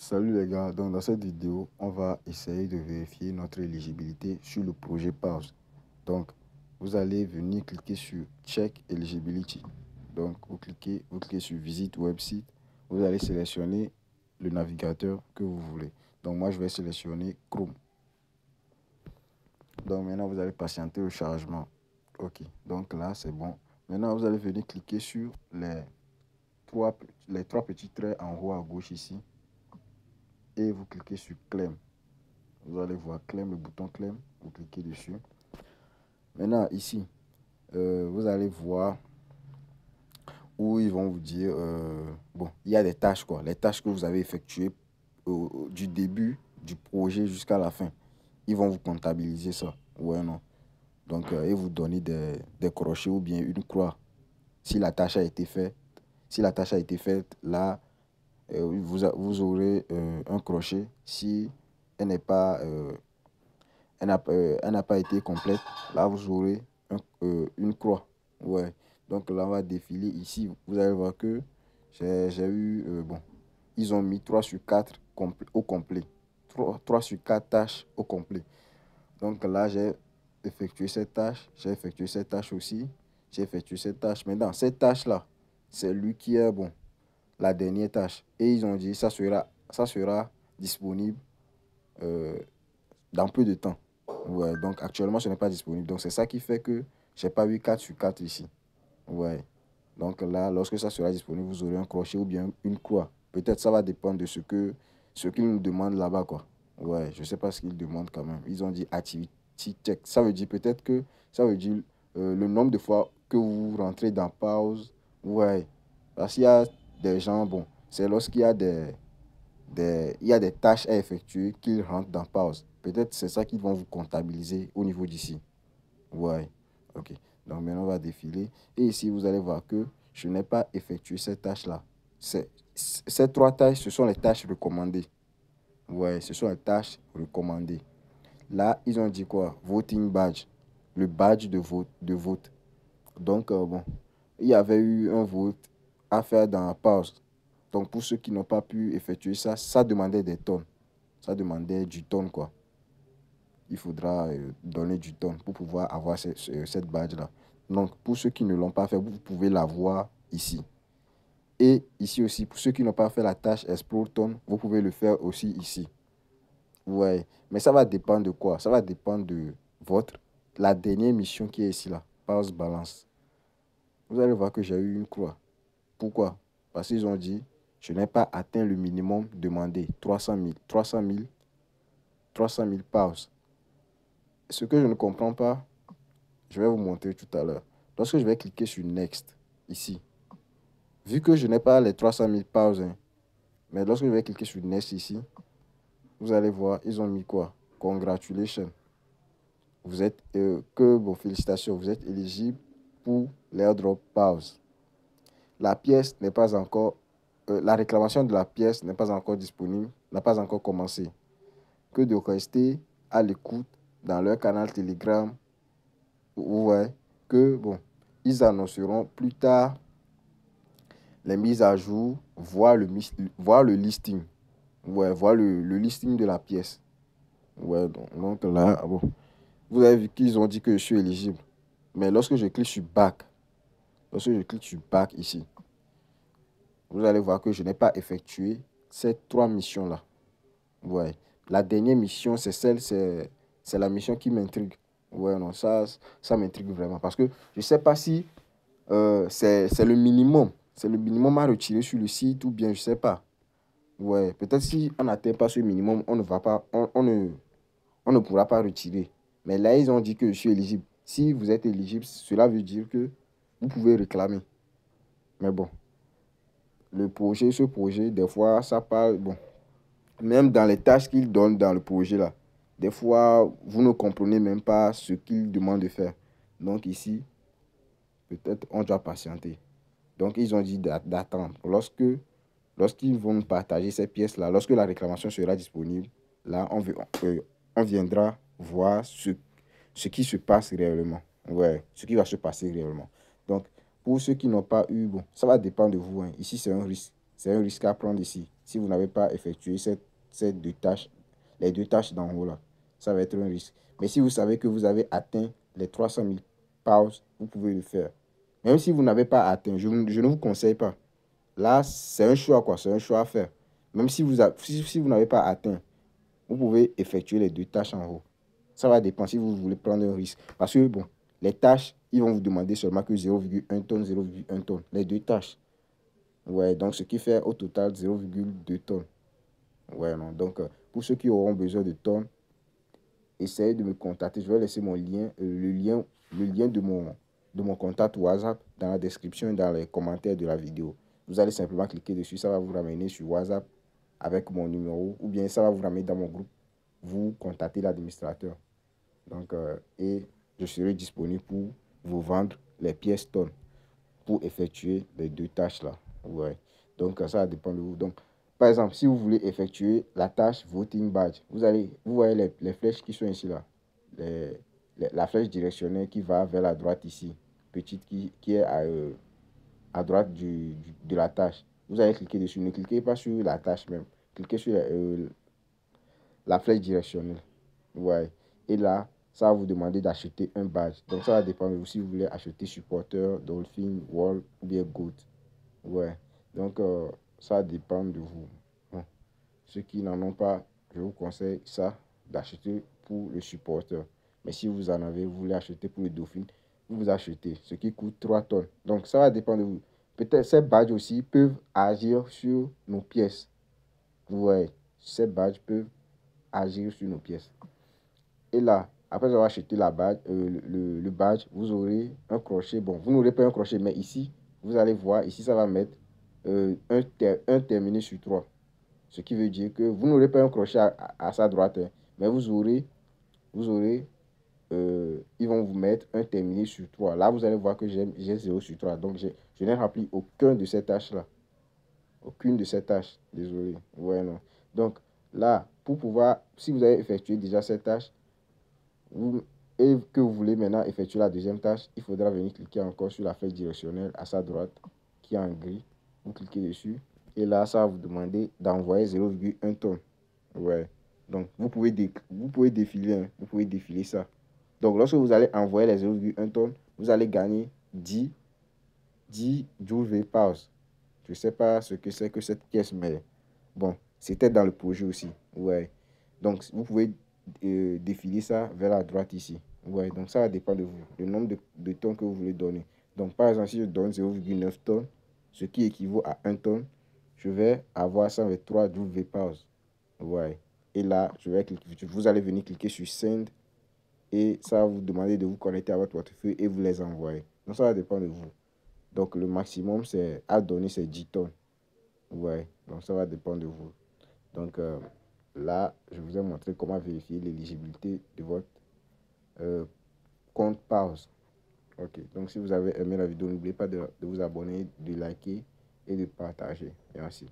Salut les gars, donc dans cette vidéo, on va essayer de vérifier notre éligibilité sur le projet Pause. Donc, vous allez venir cliquer sur Check Eligibility. Donc, vous cliquez sur Visite Website. Vous allez sélectionner le navigateur que vous voulez. Donc, moi, je vais sélectionner Chrome. Donc, maintenant, vous allez patienter le chargement. OK, donc là, c'est bon. Maintenant, vous allez venir cliquer sur les trois petits traits en haut à gauche ici. Et vous cliquez sur Claim. Vous allez voir Claim, le bouton Claim, vous cliquez dessus. Maintenant, ici, vous allez voir où ils vont vous dire, bon, il y a des tâches, quoi. Les tâches que vous avez effectuées du début du projet jusqu'à la fin. Ils vont vous comptabiliser ça, ouais, non. Donc, ils vous donner des crochets ou bien une croix. Si la tâche a été faite, là, vous aurez un crochet. Si elle n'est pas... elle n'a pas été complète, là vous aurez une croix. Ouais. Donc là on va défiler ici. Vous allez voir que j'ai eu, bon, ils ont mis 3 sur 4 au complet. 3 sur 4 tâches au complet. Donc là j'ai effectué cette tâche, j'ai effectué cette tâche aussi, j'ai effectué cette tâche. Maintenant cette tâche là, c'est lui qui est, bon, la dernière tâche. Et ils ont dit ça sera disponible dans peu de temps. Ouais, donc actuellement, ce n'est pas disponible. Donc, c'est ça qui fait que je n'ai pas eu 4 sur 4 ici. Ouais. Donc là, lorsque ça sera disponible, vous aurez un crochet ou bien une croix. Peut-être ça va dépendre de ce qu'ils nous demandent là-bas, quoi. Ouais, je ne sais pas ce qu'ils demandent quand même. Ils ont dit activity check. Ça veut dire peut-être que ça veut dire le nombre de fois que vous rentrez dans pause. Ouais. Parce qu'il y a des gens, bon, c'est lorsqu'il y a il y a des tâches à effectuer qu'ils rentrent dans pause. Peut-être c'est ça qu'ils vont vous comptabiliser au niveau d'ici. Ouais, ok. Donc maintenant, on va défiler. Et ici, vous allez voir que je n'ai pas effectué cette tâche-là. Ces 3 tâches, ce sont les tâches recommandées. Ouais, ce sont les tâches recommandées. Là, ils ont dit quoi? Voting badge. Le badge de vote. Donc, bon, il y avait eu un vote à faire dans la pause. Donc, pour ceux qui n'ont pas pu effectuer ça, ça demandait des tonnes. Ça demandait du tonne, quoi. Il faudra donner du tonne pour pouvoir avoir cette badge-là. Donc, pour ceux qui ne l'ont pas fait, vous pouvez la voir ici. Et ici aussi, pour ceux qui n'ont pas fait la tâche Explore Tonne, vous pouvez le faire aussi ici. Ouais, mais ça va dépendre de quoi? Ça va dépendre de la dernière mission qui est ici, là. Pause balance. Vous allez voir que j'ai eu une croix. Pourquoi? Parce qu'ils ont dit, je n'ai pas atteint le minimum demandé, 300 000. 300 000 pauses. Ce que je ne comprends pas, je vais vous montrer tout à l'heure. Lorsque je vais cliquer sur Next, ici, vu que je n'ai pas les 300 000 pauses, hein, mais lorsque je vais cliquer sur Next ici, vous allez voir, ils ont mis quoi? Congratulations. Vous êtes, bon, félicitations, vous êtes éligible pour l'airdrop pause. La pièce n'est pas encore, la réclamation de la pièce n'est pas encore disponible, n'a pas encore commencé. Que de rester à l'écoute dans leur canal Telegram. Ouais, que bon, ils annonceront plus tard les mises à jour, voir le listing. Ouais, voir le listing de la pièce. Ouais, donc là, bon, vous avez vu qu'ils ont dit que je suis éligible. Mais lorsque je clique sur Back ici, vous allez voir que je n'ai pas effectué ces 3 missions-là. Ouais. La dernière mission, c'est la mission qui m'intrigue. Ouais, non, ça m'intrigue vraiment. Parce que je ne sais pas si c'est le minimum. C'est le minimum à retirer sur le site ou bien je ne sais pas. Ouais, peut-être si on n'atteint pas ce minimum, on ne pourra pas retirer. Mais là, ils ont dit que je suis éligible. Si vous êtes éligible, cela veut dire que vous pouvez réclamer. Mais bon, ce projet, des fois, ça parle, bon, même dans les tâches qu'ils donnent dans le projet là, des fois, vous ne comprenez même pas ce qu'ils demandent de faire. Donc ici, peut-être on doit patienter. Donc ils ont dit d'attendre. Lorsqu'ils vont partager ces pièces-là, lorsque la réclamation sera disponible, là, on viendra voir ce qui se passe réellement. Ouais, ce qui va se passer réellement. Donc, pour ceux qui n'ont pas eu, bon, ça va dépendre de vous, hein. Ici, c'est un risque. c'est un risque à prendre ici. Si vous n'avez pas effectué ces deux tâches, les deux tâches d'en haut là, ça va être un risque. Mais si vous savez que vous avez atteint les 300 000 pauses, vous pouvez le faire. Même si vous n'avez pas atteint, je ne vous conseille pas. Là, c'est un choix, quoi. C'est un choix à faire. Même si vous n'avez pas atteint, vous pouvez effectuer les deux tâches en haut. Ça va dépendre si vous voulez prendre un risque. Parce que, bon, les tâches, ils vont vous demander seulement que 0,1 tonne, 0,1 tonne. Les deux tâches. Ouais, donc ce qui fait au total 0,2 tonnes. Ouais, non. Donc, pour ceux qui auront besoin de tonnes, essayez de me contacter. Je vais laisser mon lien, le lien de mon contact WhatsApp dans la description et dans les commentaires de la vidéo. Vous allez simplement cliquer dessus, ça va vous ramener sur WhatsApp avec mon numéro ou bien ça va vous ramener dans mon groupe. Vous contactez l'administrateur. Donc, et je serai disponible pour vous vendre les pièces tonnes pour effectuer les deux tâches là. Ouais. Donc, ça dépend de vous. Donc, par exemple, si vous voulez effectuer la tâche voting badge, vous voyez les flèches qui sont ici là. La flèche directionnelle qui va vers la droite ici, petite qui est à droite de la tâche. Vous allez cliquer dessus. Ne cliquez pas sur la tâche même. Cliquez sur la flèche directionnelle. Ouais. Et là, ça va vous demander d'acheter un badge. Donc, ça va dépendre de vous si vous voulez acheter supporter, Dolphin, Wall ou bien Goat. Ouais. Donc, ça dépend de vous. Bon. Ceux qui n'en ont pas, je vous conseille ça d'acheter pour le supporter. Mais si vous en avez, vous voulez acheter pour le Dauphin, vous achetez. Ce qui coûte 3 tonnes. Donc, ça va dépendre de vous. Peut-être ces badges aussi peuvent agir sur nos pièces. Ouais. Ces badges peuvent agir sur nos pièces. Et là, après avoir acheté le badge, vous aurez un crochet. Bon, vous n'aurez pas un crochet, mais ici, vous allez voir, ici, ça va mettre un terminé sur 3. Ce qui veut dire que vous n'aurez pas un crochet à sa droite, hein, mais vous aurez ils vont vous mettre un terminé sur 3. Là, vous allez voir que j'ai 0 sur 3. Donc, je n'ai rempli aucun de ces tâches-là. Aucune de ces tâches. Désolé. Ouais, non. Donc, là, pour pouvoir, si vous avez effectué déjà cette tâche, vous, et que vous voulez maintenant effectuer la deuxième tâche, il faudra venir cliquer encore sur la flèche directionnelle à sa droite, qui est en gris. Vous cliquez dessus. Et là, ça va vous demander d'envoyer 0,1 tonne. Ouais. Donc, vous pouvez défiler, hein. Vous pouvez défiler ça. Donc, lorsque vous allez envoyer les 0,1 tonnes, vous allez gagner 10 joules pause. Je ne sais pas ce que c'est que cette pièce, mais bon, c'était dans le projet aussi. Ouais. Donc, vous pouvez défiler ça vers la droite ici. Ouais, donc ça va dépendre de vous, le nombre de tonnes que vous voulez donner. Donc, par exemple, si je donne 0,9 tonnes, ce qui équivaut à 1 tonne, je vais avoir 123 joules pause. Ouais. Et là, vous allez venir cliquer sur Send et ça va vous demander de vous connecter à votre portefeuille et vous les envoyer. Donc, ça va dépendre de vous. Donc, le maximum c'est à donner, c'est 10 tonnes. Ouais, donc ça va dépendre de vous. Donc, là, je vous ai montré comment vérifier l'éligibilité de votre compte pause. Ok, donc si vous avez aimé la vidéo, n'oubliez pas de vous abonner, de liker et de partager. Merci.